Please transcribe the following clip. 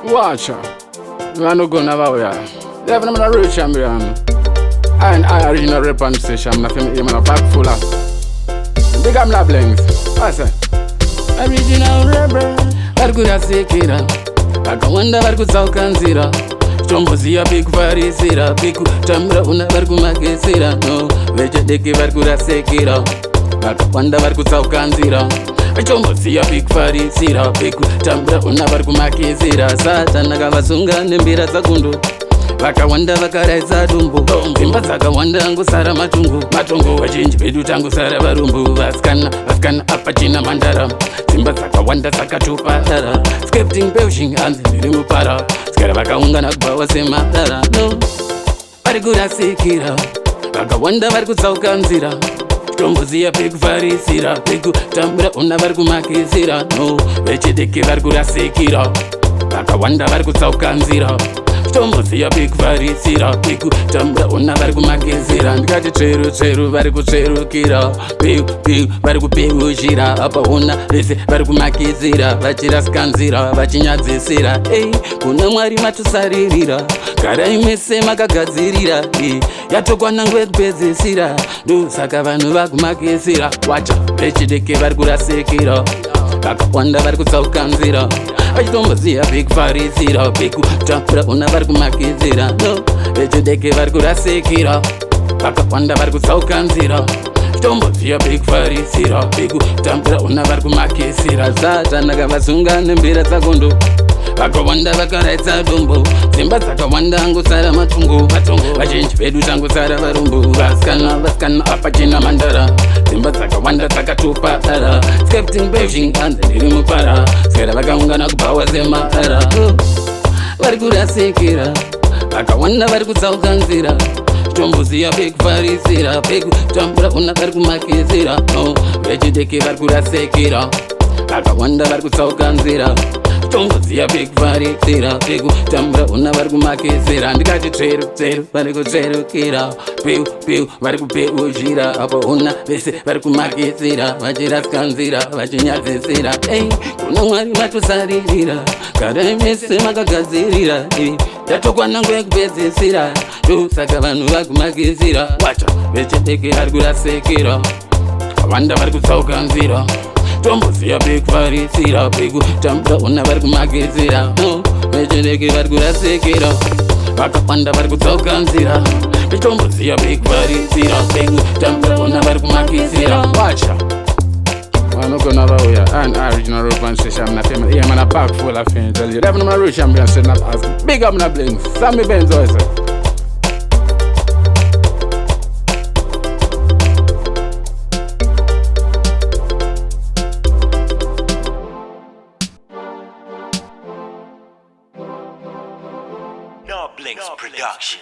Watch out. I no go never wear. They're not a real champion. And I original rap on station. I'm not a back full of. Big am la blinks. I say. Original rebel. Varikurasikira. Vakawanda varikutsaukira. Tomboziya varikurasikira. Tamura una varikumakisira. No. Vechidiki varikurasikira. Vakawanda varikutsaukira. Tomboziya varikurasikira. Tamura una varikumakisira. Satana kavasunga nembira dzakundo. Vakawanda vakaraisa dumbu. Dzimba dzakawanda ngosara matungu. Vazhinji vedu tangosara varumbu. Vasikana apachina mandara. Dzimba dzakawanda dzakatopatara. Scripting building hanzi ndiri mupara. Sikara vakaungana kubvawa semadara. No, varikurasikira. Vakawanda varikutsauka nzira. Tomboziya varikurasikira. Tambura una varikumakisira. No, vechidiki varikurasikira. Vakawanda varikutsauka nzira. Tomboziya varikurasikira. Tambura una varikumakisira. Ndikati tsveru varikutserukira. Varikupeushira. Apa una vese varikumakisira. Vachirasika nzira vachinyadzisira. Kuna Mwari matosaririra. Garai mese makagadzirira. Yatokwana ngwekupedzisira. Ndosaka vanhu vakumakisira. Wacha vechidiki varikurasikira. Vakawanda varikutsauka nzira. Vachitomboziya varikurasikira. Tambura una varikumakisira. No, vechidiki varikurasikira. Vakawanda varikutsauka nzira. Tomboziya varikurasikira. Tambura una varikumakisira. Satana kavasunga nembira dzakondo. Vakawanda vakaraitsa dumbu. Dzimba dzakawanda ngosara matungu. Vazhinji vedu tangosara varumbu. Vasikana apachina mandara. Dzimba dzakawanda dzakatopatara. Scripting building hanzi ndiri mupara. Sikara vakaungana kubvawa semadara. Varikurasikira. Vakawanda varikutsauka nzira. Tomboziya varikurasikira. Tambura una varikumakisira. No, vechidiki varikurasikira. Vakawanda varikutsauka nzira. Tomboziya varikurasikira. Tambura una varikumakisira. Ndikati tsveru varikutserukira. Varikupeushira. Apa una vese varikumakisira. Vachirasika nzira vachinyadzisira. Kuna Mwari matosaririra. Garai mese makagadzirira. Yatokwana ngwekupedzisira. Ndosaka vanhu vakumakisira. Wacha vechidiki varikurasikira. Vakawanda varikutsauka nzira. Tomboziya varikurasikira. Tambura una varikumakisira. No, vechidiki varikurasikira. Vakawanda varikutsauka nzira. Tomboziya varikurasikira. Tambura una varikumakisira. Wacha. I'm not gonna roll ya. And original road man station. I'm not famous. Yeah, man, a pack full of things. Tell you, never know my road champion. Said not ask. Big up my blinks. Sammy Benz also. No Blinks Production.